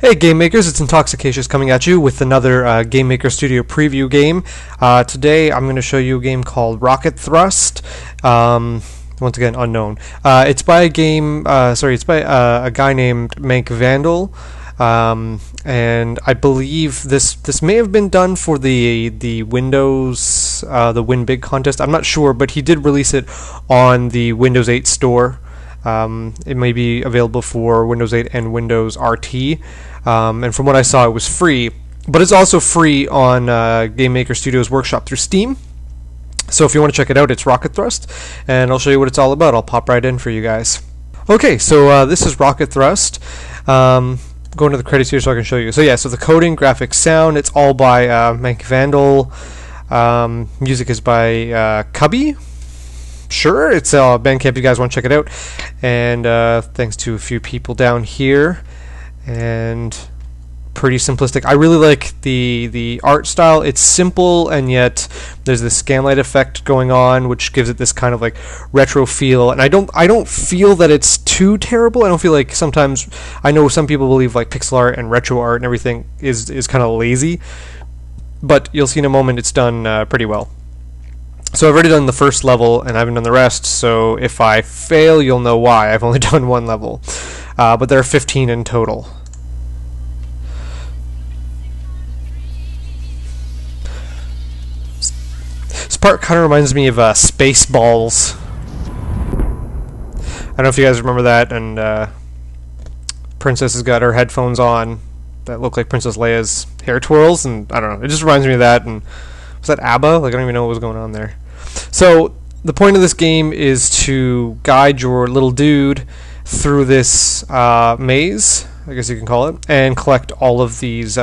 Hey Game Makers, it's Intoxicacious coming at you with another Game Maker Studio preview game. Today I'm going to show you a game called Rocket Thrust. Once again, unknown. It's by a guy named Mank Vandal, and I believe this may have been done for the Windows the Win Big contest. I'm not sure, but he did release it on the Windows 8 store. It may be available for Windows 8 and Windows RT. And from what I saw, it was free, but it's also free on Game Maker Studios Workshop through Steam. So if you want to check it out, it's Rocket Thrust, and I'll show you what it's all about. I'll pop right in for you guys. Okay, so this is Rocket Thrust. Going to the credits here so I can show you. So yeah, so the coding, graphics, sound, it's all by Mank Vandal. Music is by Cubby. Sure, it's Bandcamp if you guys want to check it out. And thanks to a few people down here. And pretty simplistic. I really like the art style. It's simple, and yet there's this scanlight effect going on, which gives it this kind of like retro feel. And I don't feel that it's too terrible. I don't feel like sometimes, I know some people believe like pixel art and retro art and everything is kind of lazy, but you'll see in a moment it's done pretty well. So I've already done the first level and I haven't done the rest, so if I fail you'll know why. I've only done one level. But there are 15 in total. This part kind of reminds me of Spaceballs. I don't know if you guys remember that, and Princess has got her headphones on that look like Princess Leia's hair twirls, and I don't know, it just reminds me of that. And was that ABBA? Like, I don't even know what was going on there. So the point of this game is to guide your little dude through this maze, I guess you can call it, and collect all of these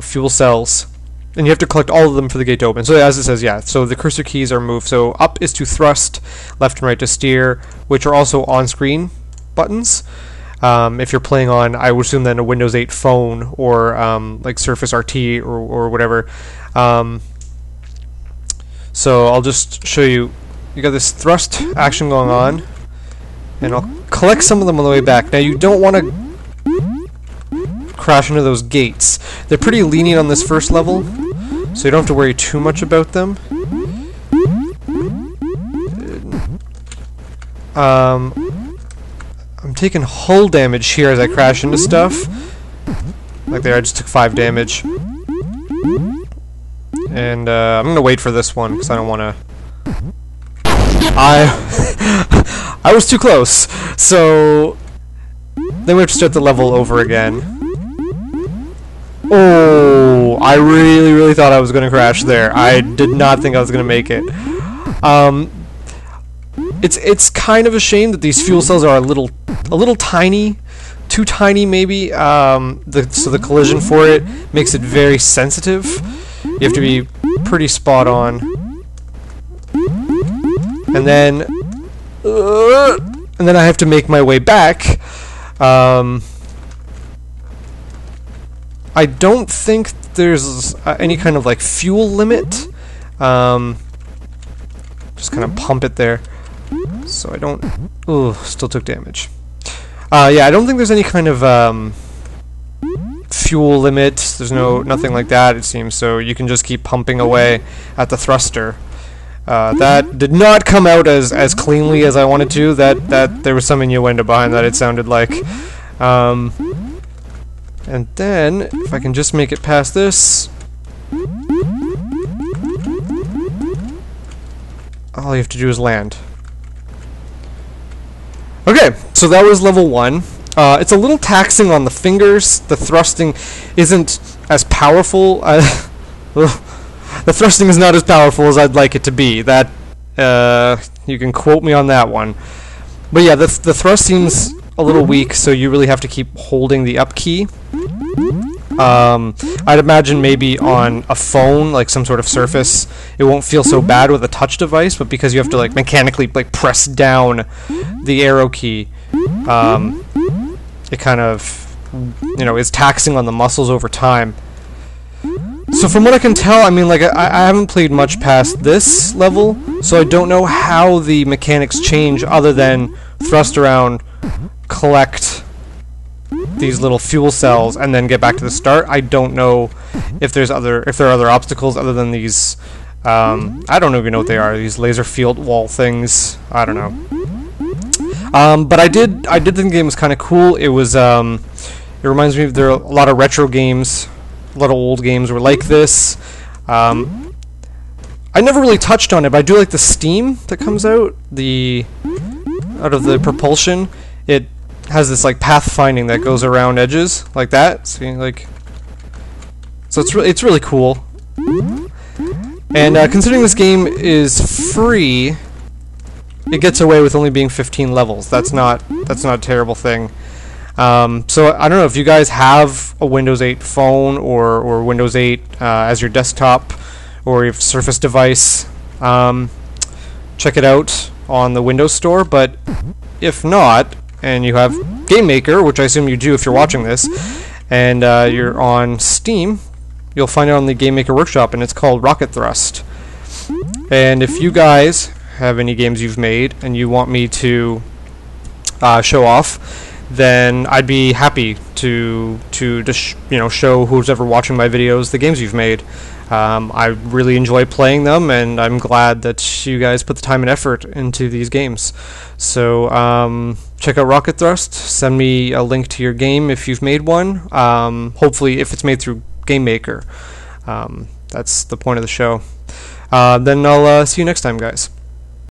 fuel cells. And you have to collect all of them for the gate to open. So as it says, yeah, so the cursor keys are moved. So up is to thrust, left and right to steer, which are also on-screen buttons. If you're playing on, I would assume then a Windows 8 phone or like Surface RT or whatever. So I'll just show you. You got this thrust action going on, and I'll collect some of them on the way back. Now you don't want to crash into those gates. They're pretty lenient on this first level, so you don't have to worry too much about them. I'm taking hull damage here as I crash into stuff. Like there, I just took 5 damage. And I'm gonna wait for this one because I don't want to. I was too close, so then we have to start the level over again. Oh, I really thought I was gonna crash there. I did not think I was gonna make it. It's kind of a shame that these fuel cells are a little tiny, too tiny maybe. So the collision for it makes it very sensitive. You have to be pretty spot on. And then I have to make my way back. I don't think there's any kind of like fuel limit. Just kind of pump it there. So I don't. Ooh, still took damage. Yeah, I don't think there's any kind of fuel limit. There's nothing like that, it seems. So you can just keep pumping away at the thruster. That did not come out as cleanly as I wanted to. That there was some innuendo behind that. It sounded like. And then if I can just make it past this. All you have to do is land. Okay, so that was level 1. It's a little taxing on the fingers. The thrusting isn't as powerful. The thrusting is not as powerful as I'd like it to be. That you can quote me on that one. But yeah, the thrust seems a little weak, so you really have to keep holding the up key. I'd imagine maybe on a phone, like some sort of Surface, it won't feel so bad with a touch device, but because you have to like mechanically like press down the arrow key, it kind of, you know, is taxing on the muscles over time. So from what I can tell, I mean, like I haven't played much past this level, so I don't know how the mechanics change other than thrust around, collect, these little fuel cells and then get back to the start. I don't know if there are other obstacles other than these. I don't even know what they are. These laser field wall things. I don't know. But I did think the game was kind of cool. It was. It reminds me of there are a lot of retro games. A lot of old games were like this. I never really touched on it, but I do like the steam that comes out of the propulsion. It has this like pathfinding that goes around edges like that. See, like, so it's really cool. And considering this game is free, it gets away with only being 15 levels. That's not a terrible thing. So I don't know if you guys have a Windows 8 phone or Windows 8 as your desktop or your Surface device. Check it out on the Windows Store. But if not, and you have GameMaker, which I assume you do if you're watching this, and you're on Steam, you'll find it on the GameMaker Workshop, and it's called Rocket Thrust. And if you guys have any games you've made and you want me to show off, then I'd be happy to just show who's ever watching my videos the games you've made. I really enjoy playing them, and I'm glad that you guys put the time and effort into these games. So check out Rocket Thrust. Send me a link to your game if you've made one. Hopefully, if it's made through GameMaker. That's the point of the show. Then I'll see you next time, guys.